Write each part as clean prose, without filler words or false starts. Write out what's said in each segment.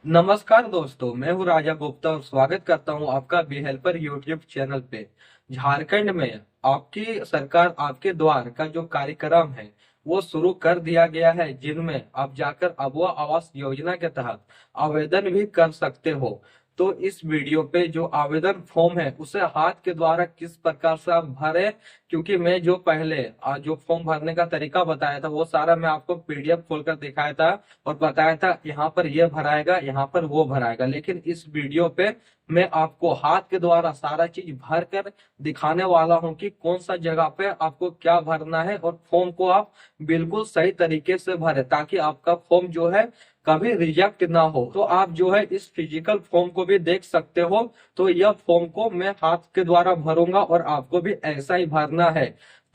नमस्कार दोस्तों, मैं हूँ राजा गुप्ता और स्वागत करता हूँ आपका बी हेल्पर यूट्यूब चैनल पे। झारखंड में आपकी सरकार आपके द्वार का जो कार्यक्रम है वो शुरू कर दिया गया है, जिनमें आप जाकर अबुआ आवास योजना के तहत आवेदन भी कर सकते हो। तो इस वीडियो पे जो आवेदन फॉर्म है उसे हाथ के द्वारा किस प्रकार से आप भरें, क्योंकि मैं जो पहले जो फॉर्म भरने का तरीका बताया था वो सारा मैं आपको पीडीएफ खोलकर दिखाया था और बताया था यहाँ पर ये भराएगा, यहाँ पर वो भराएगा। लेकिन इस वीडियो पे मैं आपको हाथ के द्वारा सारा चीज भर कर दिखाने वाला हूँ कि कौन सा जगह पे आपको क्या भरना है और फॉर्म को आप बिल्कुल सही तरीके से भरे, ताकि आपका फॉर्म जो है कभी रिजेक्ट ना हो। तो आप जो है इस फिजिकल फॉर्म को भी देख सकते हो। तो यह फॉर्म को मैं हाथ के द्वारा भरूंगा और आपको भी ऐसा ही भरना है।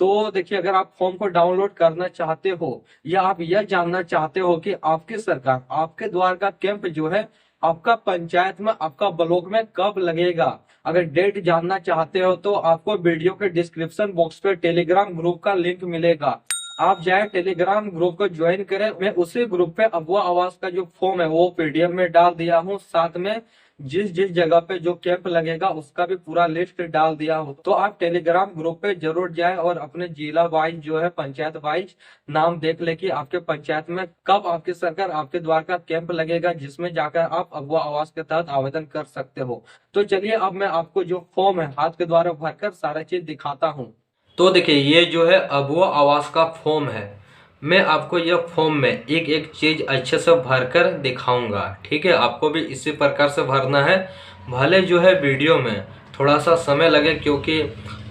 तो देखिए, अगर आप फॉर्म को डाउनलोड करना चाहते हो या आप यह जानना चाहते हो कि आपकी सरकार आपके द्वार का कैंप जो है आपका पंचायत में, आपका ब्लॉक में कब लगेगा, अगर डेट जानना चाहते हो तो आपको वीडियो के डिस्क्रिप्शन बॉक्स पे टेलीग्राम ग्रुप का लिंक मिलेगा। आप जाए टेलीग्राम ग्रुप को ज्वाइन करें। मैं उसी ग्रुप पे अबुआ आवास का जो फॉर्म है वो पीडीएफ में डाल दिया हूँ, साथ में जिस जिस जगह पे जो कैंप लगेगा उसका भी पूरा लिस्ट डाल दिया हूँ। तो आप टेलीग्राम ग्रुप पे जरूर जाए और अपने जिला वाइज जो है पंचायत वाइज नाम देख ले कि आपके पंचायत में कब आपकी सरकार आपके द्वार का कैंप लगेगा, जिसमें जाकर आप अगवा आवास के तहत आवेदन कर सकते हो। तो चलिए, अब मैं आपको जो फॉर्म है हाथ के द्वारा भरकर सारा चीज दिखाता हूँ। तो देखिए, ये जो है अबुआ आवास का फॉर्म है। मैं आपको यह फॉर्म में एक एक चीज अच्छे से भरकर दिखाऊंगा, ठीक है। आपको भी इसी प्रकार से भरना है। भले जो है वीडियो में थोड़ा सा समय लगे, क्योंकि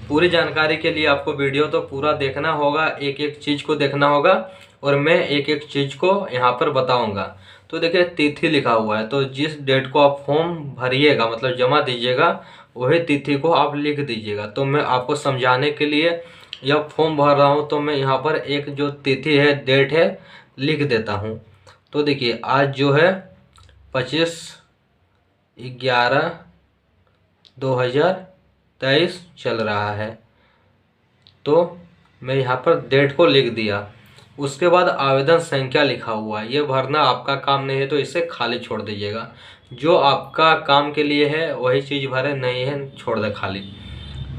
पूरी जानकारी के लिए आपको वीडियो तो पूरा देखना होगा, एक एक चीज को देखना होगा और मैं एक एक चीज को यहाँ पर बताऊंगा। तो देखिए, तिथि लिखा हुआ है, तो जिस डेट को आप फॉर्म भरिएगा मतलब जमा दीजिएगा वही तिथि को आप लिख दीजिएगा। तो मैं आपको समझाने के लिए यह फॉर्म भर रहा हूँ, तो मैं यहाँ पर एक जो तिथि है, डेट है, लिख देता हूँ। तो देखिए, आज जो है 25/11/2023 चल रहा है। तो मैं यहाँ पर डेट को लिख दिया। उसके बाद आवेदन संख्या लिखा हुआ है, ये भरना आपका काम नहीं है तो इसे खाली छोड़ दीजिएगा। जो आपका काम के लिए है वही चीज़ भरे, नहीं है छोड़ दे खाली।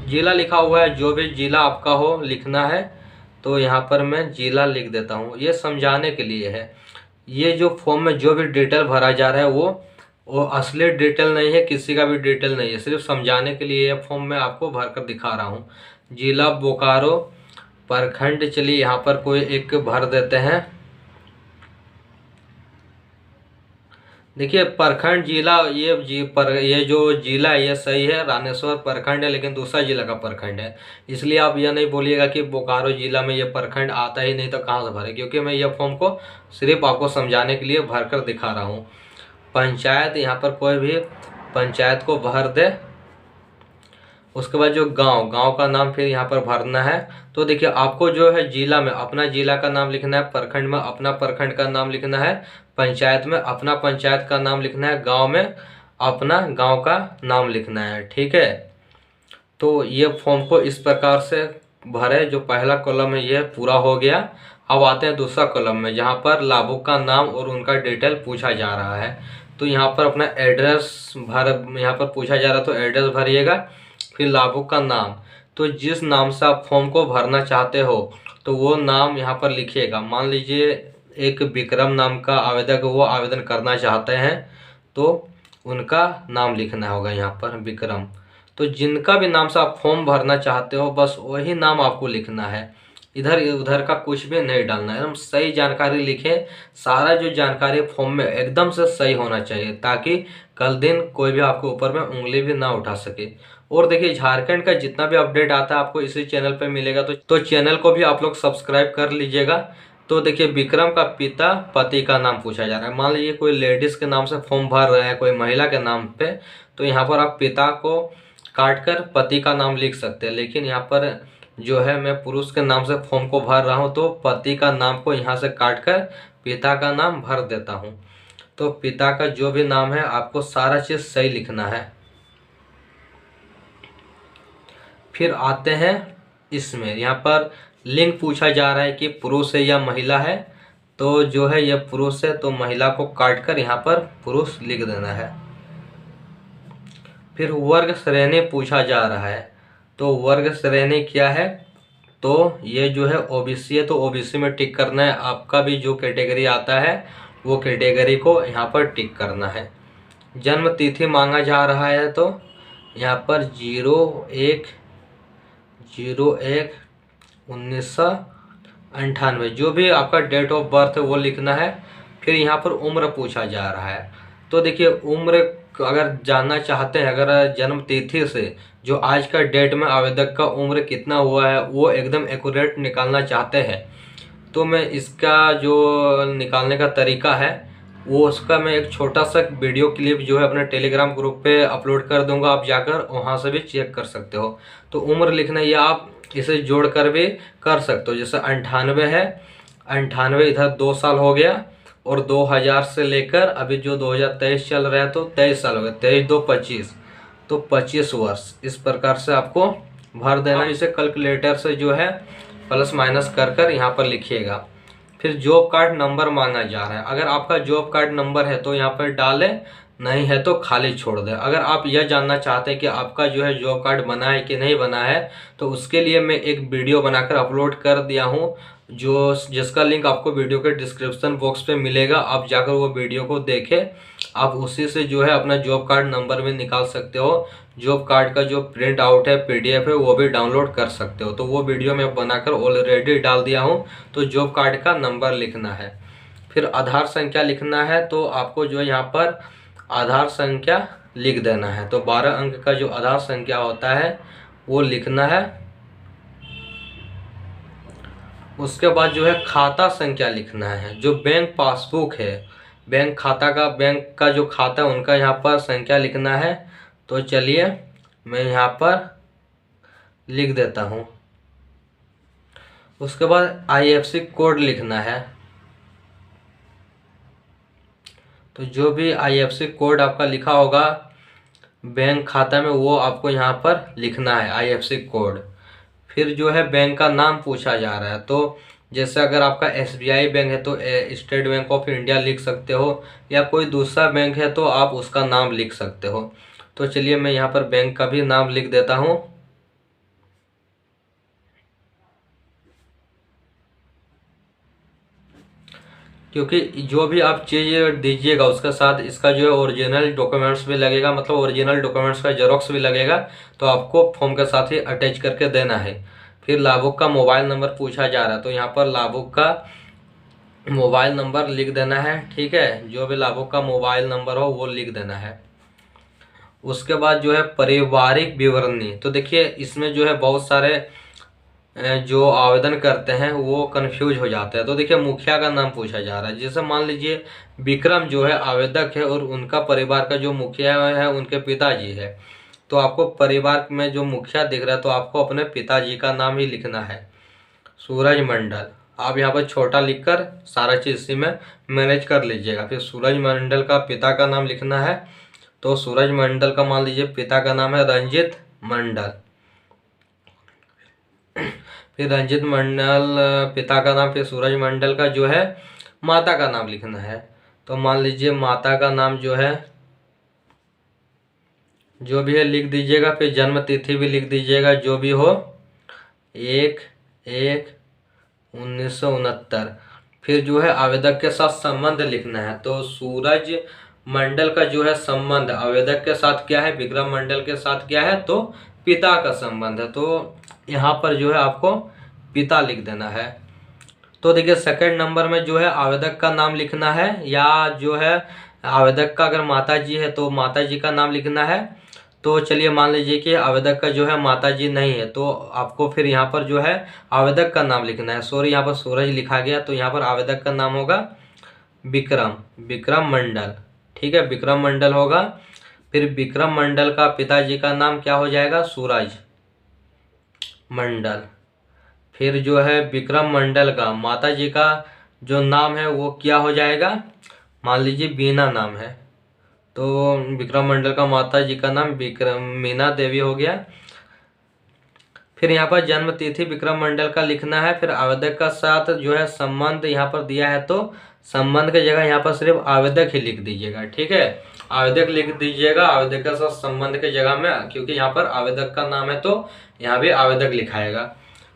जिला लिखा हुआ है, जो भी जिला आपका हो लिखना है। तो यहाँ पर मैं जिला लिख देता हूँ, ये समझाने के लिए है। ये जो फॉर्म में जो भी डिटेल भरा जा रहा है वो असली डिटेल नहीं है, किसी का भी डिटेल नहीं है, सिर्फ समझाने के लिए ये फॉर्म मैं आपको भर कर दिखा रहा हूँ। जिला बोकारो, प्रखंड चलिए यहाँ पर कोई एक भर देते हैं। देखिए, प्रखंड जिला ये जो जिला है ये सही है, रामेश्वर प्रखंड है, लेकिन दूसरा जिला का प्रखंड है। इसलिए आप यह नहीं बोलिएगा कि बोकारो जिला में ये प्रखंड आता ही नहीं तो कहाँ से भरे, क्योंकि मैं ये फॉर्म को सिर्फ आपको समझाने के लिए भर कर दिखा रहा हूँ। पंचायत, यहाँ पर कोई भी पंचायत को भर दे। उसके बाद जो गांव गांव का नाम फिर यहाँ पर भरना है। तो देखिए, आपको जो है जिला में अपना जिला का नाम लिखना है, प्रखंड में अपना प्रखंड का नाम लिखना है, पंचायत में अपना पंचायत का नाम लिखना है, गांव में अपना गांव का नाम लिखना है, ठीक है। तो ये फॉर्म को इस प्रकार से भरे। जो पहला कॉलम है ये पूरा हो गया। अब आते हैं दूसरा कॉलम में, जहाँ पर लाभुक का नाम और उनका डिटेल पूछा जा रहा है। तो यहाँ पर अपना एड्रेस यहाँ पर पूछा जा रहा है, तो एड्रेस भरिएगा। फिर लाभुक का नाम, तो जिस नाम से आप फॉर्म को भरना चाहते हो तो वो नाम यहाँ पर लिखिएगा। मान लीजिए एक विक्रम नाम का आवेदक वो आवेदन करना चाहते हैं, तो उनका नाम लिखना होगा यहाँ पर विक्रम। तो जिनका भी नाम से आप फॉर्म भरना चाहते हो बस वही नाम आपको लिखना है, इधर उधर का कुछ भी नहीं डालना है। एकदम सही जानकारी लिखें। सारा जो जानकारी फॉर्म में एकदम से सही होना चाहिए, ताकि कल दिन कोई भी आपके ऊपर में उंगली भी ना उठा सके। और देखिए, झारखंड का जितना भी अपडेट आता है आपको इसी चैनल पे मिलेगा, तो चैनल को भी आप लोग सब्सक्राइब कर लीजिएगा। तो देखिए, विक्रम का पिता पति का नाम पूछा जा रहा है। मान लीजिए कोई लेडीज के नाम से फॉर्म भर रहे हैं, कोई महिला के नाम पे, तो यहाँ पर आप पिता को काट कर पति का नाम लिख सकते हैं। लेकिन यहाँ पर जो है मैं पुरुष के नाम से फॉर्म को भर रहा हूँ, तो पति का नाम को यहाँ से काट कर पिता का नाम भर देता हूँ। तो पिता का जो भी नाम है आपको सारा चीज़ सही लिखना है। फिर आते हैं इसमें, यहाँ पर लिंग पूछा जा रहा है कि पुरुष है या महिला है। तो जो है ये पुरुष है, तो महिला को काट कर यहाँ पर पुरुष लिख देना है। फिर वर्ग श्रेणी पूछा जा रहा है, तो वर्ग श्रेणी क्या है, तो ये जो है ओबीसी है, तो ओबीसी में टिक करना है। आपका भी जो कैटेगरी आता है वो कैटेगरी को यहाँ पर टिक करना है। जन्म तिथि मांगा जा रहा है, तो यहाँ पर 01/01/1998 जो भी आपका डेट ऑफ बर्थ है वो लिखना है। फिर यहाँ पर उम्र पूछा जा रहा है, तो देखिए उम्र अगर जानना चाहते हैं, अगर जन्म तिथि से जो आज का डेट में आवेदक का उम्र कितना हुआ है वो एकदम एक्यूरेट निकालना चाहते हैं, तो मैं इसका जो निकालने का तरीका है वो उसका मैं एक छोटा सा वीडियो क्लिप जो है अपने टेलीग्राम ग्रुप पे अपलोड कर दूंगा, आप जाकर वहाँ से भी चेक कर सकते हो। तो उम्र लिखना, या आप इसे जोड़ कर भी कर सकते हो। जैसे 98 है, 98 इधर 2 साल हो गया, और 2000 से लेकर अभी जो 2023 चल रहा है तो 23 साल हो गए, 23 2 25, तो 25 वर्ष। इस प्रकार से आपको भर देना। इसे कैलकुलेटर से जो है प्लस माइनस कर कर यहाँ पर लिखिएगा। फिर जॉब कार्ड नंबर मांगा जा रहा है, अगर आपका जॉब कार्ड नंबर है तो यहाँ पर डालें, नहीं है तो खाली छोड़ दें। अगर आप यह जानना चाहते हैं कि आपका जो है जॉब कार्ड बना है कि नहीं बना है, तो उसके लिए मैं एक वीडियो बनाकर अपलोड कर दिया हूँ, जिसका लिंक आपको वीडियो के डिस्क्रिप्शन बॉक्स पे मिलेगा। आप जाकर वो वीडियो को देखें, आप उसी से जो है अपना जॉब कार्ड नंबर भी निकाल सकते हो। जॉब कार्ड का जो प्रिंट आउट है, पीडीएफ है, वो भी डाउनलोड कर सकते हो। तो वो वीडियो मैं बनाकर ऑलरेडी डाल दिया हूँ। तो जॉब कार्ड का नंबर लिखना है। फिर आधार संख्या लिखना है, तो आपको जो यहाँ पर आधार संख्या लिख देना है। तो 12 अंक का जो आधार संख्या होता है वो लिखना है। उसके बाद जो है खाता संख्या लिखना है। जो बैंक पासबुक है, बैंक का जो खाता है उनका यहाँ पर संख्या लिखना है। तो चलिए मैं यहाँ पर लिख देता हूँ। उसके बाद आईएफएससी कोड लिखना है। तो जो भी आईएफएससी कोड आपका लिखा होगा बैंक खाता में, वो आपको यहाँ पर लिखना है, आईएफएससी कोड। फिर जो है बैंक का नाम पूछा जा रहा है, तो जैसे अगर आपका एसबीआई बैंक है तो स्टेट बैंक ऑफ इंडिया लिख सकते हो, या कोई दूसरा बैंक है तो आप उसका नाम लिख सकते हो। तो चलिए मैं यहाँ पर बैंक का भी नाम लिख देता हूँ। क्योंकि जो भी आप चीज़ दीजिएगा उसके साथ इसका जो है ओरिजिनल डॉक्यूमेंट्स भी लगेगा, मतलब ओरिजिनल डॉक्यूमेंट्स का जेरॉक्स भी लगेगा, तो आपको फॉर्म के साथ ही अटैच करके देना है। फिर लाभुक का मोबाइल नंबर पूछा जा रहा है, तो यहाँ पर लाभुक का मोबाइल नंबर लिख देना है। ठीक है, जो भी लाभुक का मोबाइल नंबर हो वो लिख देना है। उसके बाद जो है पारिवारिक विवरणी, तो देखिए इसमें जो है बहुत सारे जो आवेदन करते हैं वो कंफ्यूज हो जाते हैं। तो देखिए मुखिया का नाम पूछा जा रहा है। जैसे मान लीजिए विक्रम जो है आवेदक है और उनका परिवार का जो मुखिया है उनके पिताजी है, तो आपको परिवार में जो मुखिया दिख रहा है तो आपको अपने पिताजी का नाम ही लिखना है। सूरज मंडल, आप यहाँ पर छोटा लिखकर सारा चीज़ इसी में मैनेज कर लीजिएगा। फिर सूरज मंडल का पिता का नाम लिखना है, तो सूरज मंडल का मान लीजिए पिता का नाम है रंजित मंडल। फिर रंजित मंडल पिता का नाम, फिर सूरज मंडल का जो है माता का नाम लिखना है। तो मान लीजिए माता का नाम जो है जो भी है लिख दीजिएगा। फिर जन्म तिथि भी लिख दीजिएगा, जो भी हो 1/1/1969। फिर जो है आवेदक के साथ संबंध लिखना है, तो सूरज मंडल का जो है संबंध आवेदक के साथ क्या है, विक्रम मंडल के साथ क्या है, तो पिता का संबंध है। तो यहाँ पर जो है आपको पिता लिख देना है। तो देखिए सेकंड नंबर में जो है आवेदक का नाम लिखना है, या जो है आवेदक का अगर माता जी है तो माता जी का नाम लिखना है। तो चलिए मान लीजिए कि आवेदक का जो है माता जी नहीं है, तो आपको फिर यहाँ पर जो है आवेदक का नाम लिखना है। सॉरी, यहाँ पर सूरज लिखा गया, तो यहाँ पर आवेदक का नाम होगा विक्रम मंडल। ठीक है, विक्रम मंडल होगा। फिर विक्रम मंडल का पिताजी का नाम क्या हो जाएगा, सूरज मंडल। फिर जो है विक्रम मंडल का माता जी का जो नाम है वो क्या हो जाएगा, मान लीजिए बीना नाम है, तो विक्रम मंडल का माता जी का नाम मीना देवी हो गया। फिर यहाँ पर जन्म तिथि विक्रम मंडल का लिखना है। फिर आवेदक का साथ जो है संबंध यहाँ पर दिया है तो संबंध की जगह यहाँ पर सिर्फ आवेदक ही लिख दीजिएगा, ठीक है। आवेदक लिख दीजिएगा आवेदक के साथ संबंध की जगह में, क्योंकि यहाँ पर आवेदक का नाम है तो यहाँ भी आवेदक लिखाएगा।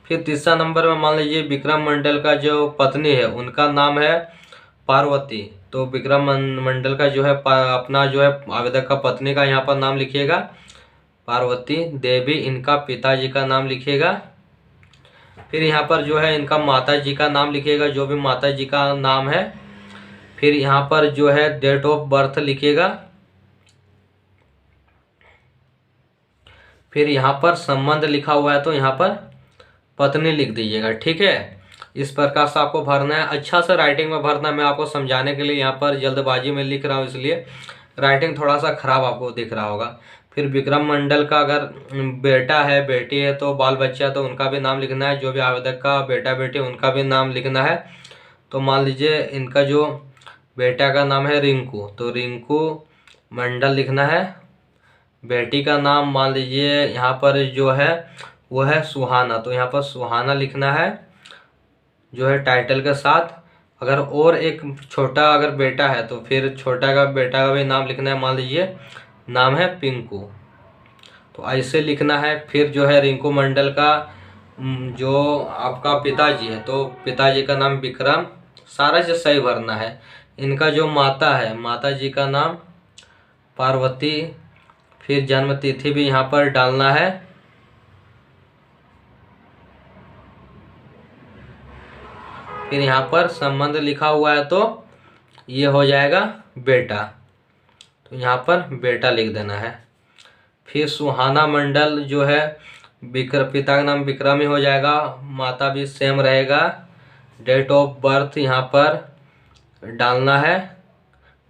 फिर तीसरा नंबर में मान लीजिए विक्रम मंडल का जो पत्नी है उनका नाम है पार्वती, तो विक्रम मंडल का जो है अपना जो है आवेदक का पत्नी का यहाँ पर नाम लिखिएगा पार्वती देवी, इनका पिताजी का नाम लिखिएगा। फिर यहाँ पर जो है इनका माता जी का नाम लिखिएगा, जो भी माता जी का नाम है। फिर यहाँ पर जो है डेट ऑफ बर्थ लिखिएगा। फिर यहाँ पर संबंध लिखा हुआ है तो यहाँ पर पत्नी लिख दीजिएगा, ठीक है। इस प्रकार से आपको भरना है, अच्छा सा राइटिंग में भरना है। मैं आपको समझाने के लिए यहाँ पर जल्दबाजी में लिख रहा हूँ, इसलिए राइटिंग थोड़ा सा खराब आपको दिख रहा होगा। फिर विक्रम मंडल का अगर बेटा है बेटी है तो बाल बच्चा तो उनका भी नाम लिखना है, जो भी आवेदक का बेटा बेटी उनका भी नाम लिखना है। तो मान लीजिए इनका जो बेटा का नाम है रिंकू, तो रिंकू मंडल लिखना है। बेटी का नाम मान लीजिए यहाँ पर जो है वो है सुहाना, तो यहाँ पर सुहाना लिखना है जो है टाइटल के साथ। अगर और एक छोटा अगर बेटा है तो फिर छोटा का बेटा का भी नाम लिखना है, मान लीजिए नाम है पिंकू, तो ऐसे लिखना है। फिर जो है रिंकू मंडल का जो आपका पिताजी है तो पिताजी का नाम विक्रम, सारा चीज़ सही भरना है। इनका जो माता है माता जी का नाम पार्वती, फिर जन्म तिथि भी यहाँ पर डालना है। फिर यहाँ पर संबंध लिखा हुआ है तो ये हो जाएगा बेटा, तो यहाँ पर बेटा लिख देना है। फिर सुहाना मंडल जो है पिता का नाम विक्रम ही हो जाएगा, माता भी सेम रहेगा। डेट ऑफ बर्थ यहाँ पर डालना है।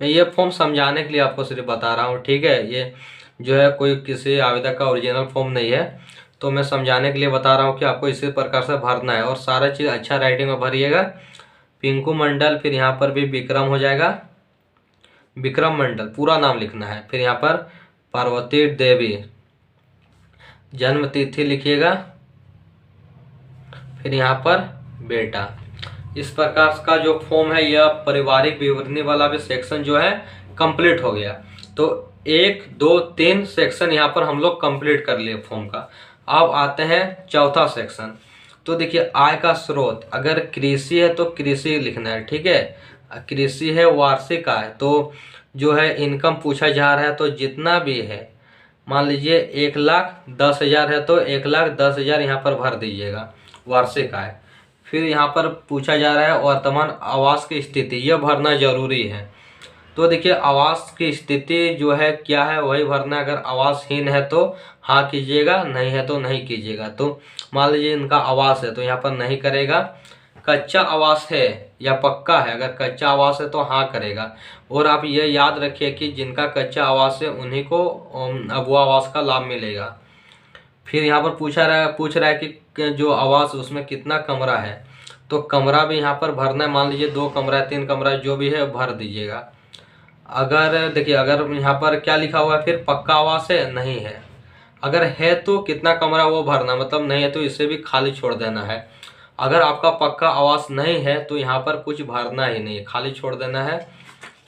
मैं ये फॉर्म समझाने के लिए आपको सिर्फ बता रहा हूँ, ठीक है। ये जो है कोई किसी आवेदक का ओरिजिनल फॉर्म नहीं है, तो मैं समझाने के लिए बता रहा हूँ कि आपको इसी प्रकार से भरना है और सारा चीज़ अच्छा राइटिंग में भरिएगा। पिंकू मंडल, फिर यहाँ पर भी विक्रम हो जाएगा, विक्रम मंडल पूरा नाम लिखना है। फिर यहाँ पर पार्वती देवी, जन्म तिथि लिखिएगा, फिर यहाँ पर बेटा। इस प्रकार का जो फॉर्म है यह पारिवारिक विवरणी वाला भी सेक्शन जो है कंप्लीट हो गया। तो 1 2 3 सेक्शन यहाँ पर हम लोग कंप्लीट कर लिए फॉर्म का। अब आते हैं चौथा सेक्शन। तो देखिए आय का स्रोत, अगर कृषि है तो कृषि लिखना है, ठीक है। कृषि है वार्षिक आय, तो जो है इनकम पूछा जा रहा है तो जितना भी है मान लीजिए 1,10,000 है तो 1,10,000 यहाँ पर भर दीजिएगा वार्षिक आय। फिर यहाँ पर पूछा जा रहा है वर्तमान आवास की स्थिति, यह भरना जरूरी है। तो देखिए आवास की स्थिति जो है क्या है वही भरना है। अगर आवासहीन है तो हाँ कीजिएगा, नहीं है तो नहीं कीजिएगा। तो मान लीजिए इनका आवास है तो यहाँ पर नहीं करेगा। कच्चा आवास है या पक्का है, अगर कच्चा आवास है तो हाँ करेगा। और आप ये याद रखिए कि जिनका कच्चा आवास है उन्हीं को अब वो आवास का लाभ मिलेगा। फिर यहाँ पर पूछ रहा है कि जो आवास उसमें कितना कमरा है, तो कमरा भी यहाँ पर भरना है। मान लीजिए 2 कमरा 3 कमरा जो भी है भर दीजिएगा। अगर देखिए अगर यहाँ पर क्या लिखा हुआ है, फिर पक्का आवास है नहीं है, अगर है तो कितना कमरा वो भरना, मतलब नहीं है तो इसे भी खाली छोड़ देना है। अगर आपका पक्का आवास नहीं है तो यहाँ पर कुछ भरना ही नहीं है, खाली छोड़ देना है।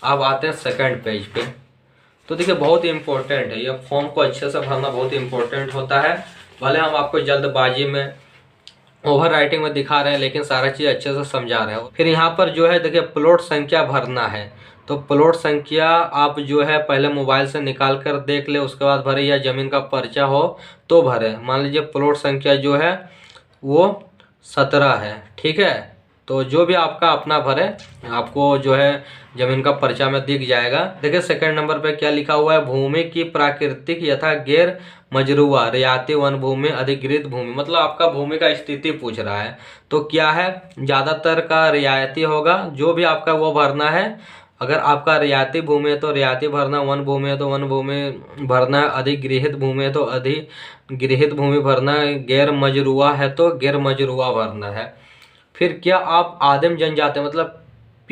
अब आते हैं सेकंड पेज पे। तो देखिए बहुत ही इम्पोर्टेंट है, ये फॉर्म को अच्छे से भरना बहुत ही इम्पोर्टेंट होता है। भले हम आपको जल्दबाजी में ओवर राइटिंग में दिखा रहे हैं लेकिन सारा चीज़ अच्छे से समझा रहे हैं। फिर यहाँ पर जो है देखिए प्लॉट संख्या भरना है, तो प्लॉट संख्या आप जो है पहले मोबाइल से निकाल कर देख ले, उसके बाद भरे, या ज़मीन का पर्चा हो तो भरे। मान लीजिए प्लॉट संख्या जो है वो 17 है, ठीक है। तो जो भी आपका अपना भरे, आपको जो है जमीन का पर्चा में दिख जाएगा। देखिए सेकंड नंबर पे क्या लिखा हुआ है, भूमि की प्राकृतिक यथा गैर मजरूआ रियायती वन भूमि अधिकृत भूमि, मतलब आपका भूमि का स्थिति पूछ रहा है। तो क्या है, ज़्यादातर का रियायती होगा, जो भी आपका वो भरना है। अगर आपका रियायती भूमि है तो रियायती भरना, वन भूमि है तो वन भूमि भरना है, अधिगृहित भूमि है तो अधिगृहित भूमि भरना है, गैर मजरूआ है तो गैर मजरूआ भरना है। फिर क्या आप आदिम जनजाति मतलब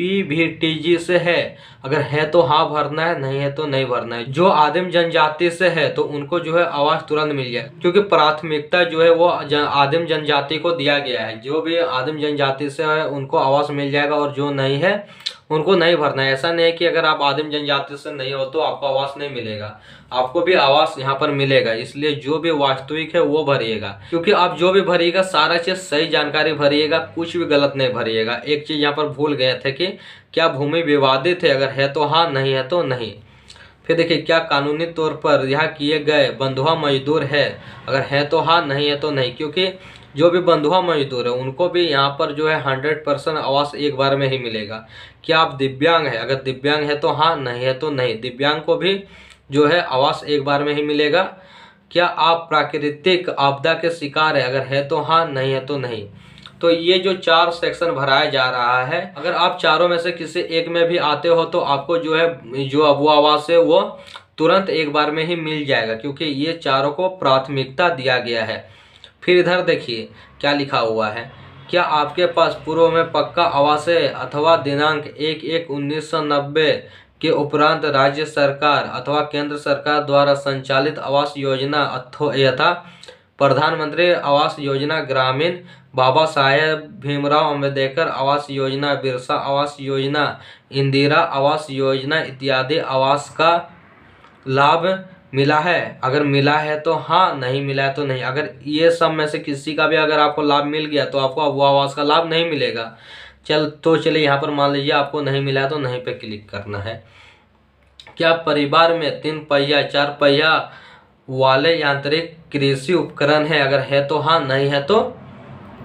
पीवीटीजी से है, अगर है तो हाँ भरना है, नहीं है तो नहीं भरना है। जो आदिम जनजाति से है तो उनको जो है आवास तुरंत मिल जाए, क्योंकि प्राथमिकता जो है वो आदिम जनजाति को दिया गया है। जो भी आदिम जनजाति से है उनको आवास मिल जाएगा, और जो नहीं है उनको नहीं भरना है। ऐसा नहीं है कि अगर आप आदिम जनजाति से नहीं हो तो आपको आवास नहीं मिलेगा, आपको भी आवास यहाँ पर मिलेगा। इसलिए जो भी वास्तविक है वो भरिएगा, क्योंकि आप जो भी भरिएगा सारा चीज सही जानकारी भरिएगा, कुछ भी गलत नहीं भरिएगा। एक चीज यहाँ पर भूल गए थे कि क्या भूमि विवादित है, अगर है तो हाँ, नहीं है तो नहीं। फिर देखिए क्या कानूनी तौर पर रिहा किए गए बंधुआ मजदूर है, अगर है तो हाँ, नहीं है तो नहीं। क्योंकि जो भी बंधुआ मजदूर है उनको भी यहाँ पर जो है 100% आवास एक बार में ही मिलेगा। क्या आप दिव्यांग है, अगर दिव्यांग है तो हाँ, नहीं है तो नहीं। दिव्यांग को भी जो है आवास एक बार में ही मिलेगा। क्या आप प्राकृतिक आपदा के शिकार है, अगर है तो हाँ, नहीं है तो नहीं। तो ये जो 4 सेक्शन भराया जा रहा है, अगर आप चारों में से किसी एक में भी आते हो तो आपको जो है जो अब वो आवास है वो तुरंत एक बार में ही मिल जाएगा, क्योंकि ये चारों को प्राथमिकता दिया गया है। फिर इधर देखिए क्या लिखा हुआ है, क्या आपके पास पूर्व में पक्का आवास है अथवा दिनांक 1/1/1990 के उपरांत राज्य सरकार अथवा केंद्र सरकार द्वारा संचालित आवास योजना यथा प्रधानमंत्री आवास योजना ग्रामीण, बाबा साहेब भीमराव अंबेडकर आवास योजना, बिरसा आवास योजना, इंदिरा आवास योजना इत्यादि आवास का लाभ मिला है? अगर मिला है तो हाँ, नहीं मिला है तो नहीं। अगर ये सब में से किसी का भी अगर आपको लाभ मिल गया तो आपको वो आवास का लाभ नहीं मिलेगा। चलिए यहाँ पर मान लीजिए आपको नहीं मिला है तो नहीं पे क्लिक करना है। क्या परिवार में 3 पहिया 4 पहिया वाले यांत्रिक कृषि उपकरण है, अगर है तो हाँ, नहीं है तो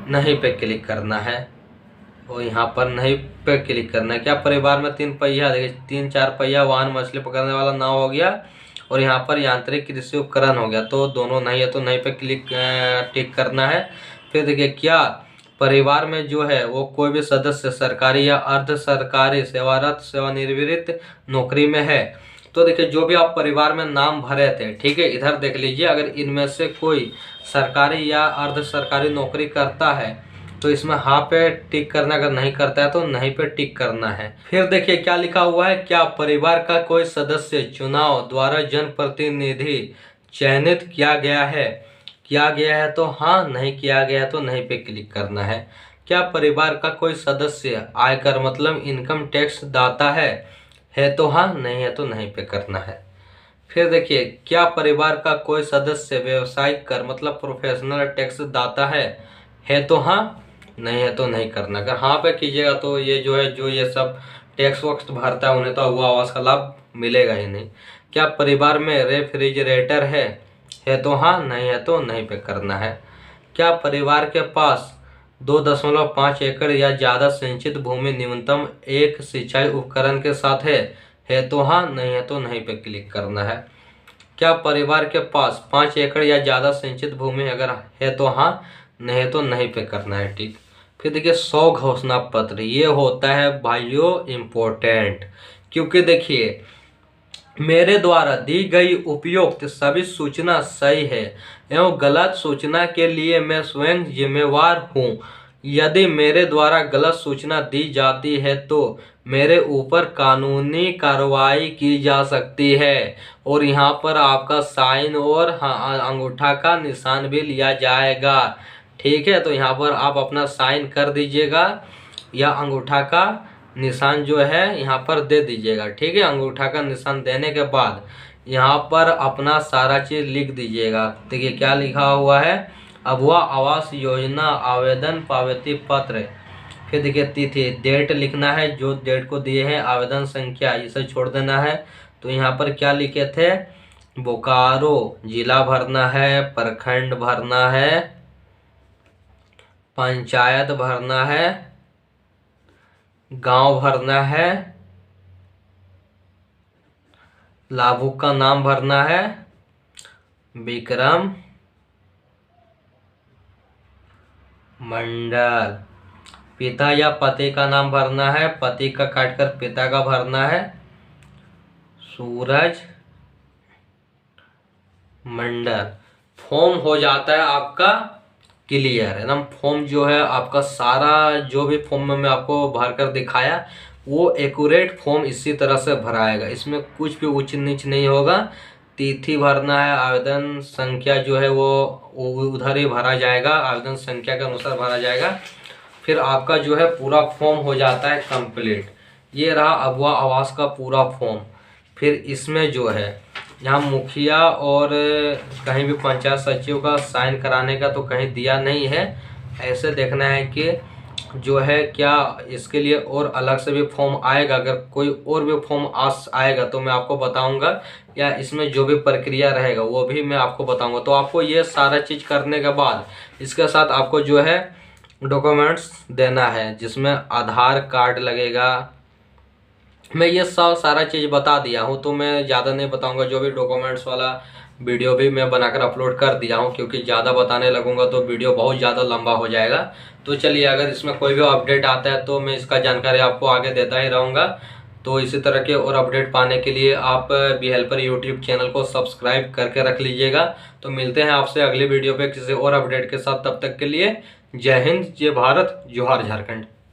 नहीं पे क्लिक करना है। और यहाँ पर नहीं पे क्लिक करना है। क्या परिवार में 3 पहिया, देखिए 3 4 पहिया वाहन मछली पकड़ने वाला नाव हो गया, और यहाँ पर यांत्रिक कृषि उपकरण हो गया, तो दोनों नहीं है तो नहीं पे टिक करना है। फिर देखिए क्या परिवार में जो है वो कोई भी सदस्य सरकारी या अर्ध सरकारी सेवारत सेवानिवृत्त नौकरी में है। तो देखिए जो भी आप परिवार में नाम भरे थे, ठीक है, इधर देख लीजिए, अगर इनमें से कोई सरकारी या अर्ध सरकारी नौकरी करता है तो इसमें हाँ पे टिक करना, अगर नहीं करता है तो नहीं पे टिक करना है। फिर देखिए क्या लिखा हुआ है, क्या परिवार का कोई सदस्य चुनाव द्वारा जनप्रतिनिधि चयनित किया गया है? किया गया है तो हाँ, नहीं किया गया है तो नहीं पे क्लिक करना है। क्या परिवार का कोई सदस्य आयकर मतलब इनकम टैक्स दाता है तो हाँ, नहीं है तो नहीं पे करना है। फिर देखिए क्या परिवार का कोई सदस्य व्यवसायिक कर मतलब प्रोफेशनल टैक्स दाता है तो हाँ, नहीं है तो नहीं करना। अगर हाँ पे कीजिएगा तो ये जो है जो ये सब टैक्स वक्स भरता है उन्हें तो वो आवास का लाभ मिलेगा ही नहीं। क्या परिवार में रेफ्रिजरेटर है तो हाँ, नहीं है तो नहीं पे करना है। क्या परिवार के पास 2.5 एकड़ या ज़्यादा सिंचित भूमि न्यूनतम एक सिंचाई उपकरण के साथ है तो हाँ, नहीं है तो नहीं पे क्लिक करना है। क्या परिवार के पास 5 एकड़ या ज़्यादा सिंचित भूमि अगर है तो हाँ, नहीं है तो नहीं पे करना है, ठीक। फिर देखिए 100 घोषणा पत्र, ये होता है भाइयों इम्पोर्टेंट, क्योंकि देखिए मेरे द्वारा दी गई उपयुक्त सभी सूचना सही है एवं गलत सूचना के लिए मैं स्वयं जिम्मेवार हूँ। यदि मेरे द्वारा गलत सूचना दी जाती है तो मेरे ऊपर कानूनी कार्रवाई की जा सकती है, और यहाँ पर आपका साइन और अंगूठा का निशान भी लिया जाएगा, ठीक है। तो यहाँ पर आप अपना साइन कर दीजिएगा या अंगूठा का निशान जो है यहाँ पर दे दीजिएगा, ठीक है। अंगूठा का निशान देने के बाद यहाँ पर अपना सारा चीज़ लिख दीजिएगा। देखिए क्या लिखा हुआ है, अबुआ आवास योजना आवेदन पावती पत्र। फिर देखिए तिथि डेट लिखना है, जो डेट को दिए हैं, आवेदन संख्या इसे छोड़ देना है। तो यहाँ पर क्या लिखे थे, बोकारो जिला भरना है, प्रखंड भरना है, पंचायत भरना है, गांव भरना है, लाभुक का नाम भरना है विक्रम मंडल, पिता या पति का नाम भरना है, पति का काटकर पिता का भरना है सूरज मंडल। फॉर्म हो जाता है आपका क्लियर, एकदम फॉर्म जो है आपका सारा जो भी फॉर्म में मैं आपको भर कर दिखाया वो एक्यूरेट फॉर्म इसी तरह से भराएगा, इसमें कुछ भी ऊंच नीच नहीं होगा। तिथि भरना है, आवेदन संख्या जो है वो उधर ही भरा जाएगा, आवेदन संख्या के अनुसार भरा जाएगा। फिर आपका जो है पूरा फॉर्म हो जाता है कंप्लीट। ये रहा अगवा आवास का पूरा फॉर्म। फिर इसमें जो है यहाँ मुखिया और कहीं भी पंचायत सचिव का साइन कराने का तो कहीं दिया नहीं है। ऐसे देखना है कि जो है क्या इसके लिए और अलग से भी फॉर्म आएगा, अगर कोई और भी फॉर्म आएगा तो मैं आपको बताऊंगा, या इसमें जो भी प्रक्रिया रहेगा वो भी मैं आपको बताऊंगा। तो आपको ये सारा चीज़ करने के बाद इसके साथ आपको जो है डॉक्यूमेंट्स देना है, जिसमें आधार कार्ड लगेगा। मैं ये सब सारा चीज़ बता दिया हूँ, तो मैं ज़्यादा नहीं बताऊंगा। जो भी डॉक्यूमेंट्स वाला वीडियो भी मैं बनाकर अपलोड कर दिया हूँ, क्योंकि ज़्यादा बताने लगूंगा तो वीडियो बहुत ज़्यादा लंबा हो जाएगा। तो चलिए, अगर इसमें कोई भी अपडेट आता है तो मैं इसका जानकारी आपको आगे देता ही रहूँगा। तो इसी तरह के और अपडेट पाने के लिए आप बी हेल्पर यूट्यूब चैनल को सब्सक्राइब करके रख लीजिएगा। तो मिलते हैं आपसे अगली वीडियो पे किसी और अपडेट के साथ। तब तक के लिए जय हिंद, जय भारत, जोहार झारखंड।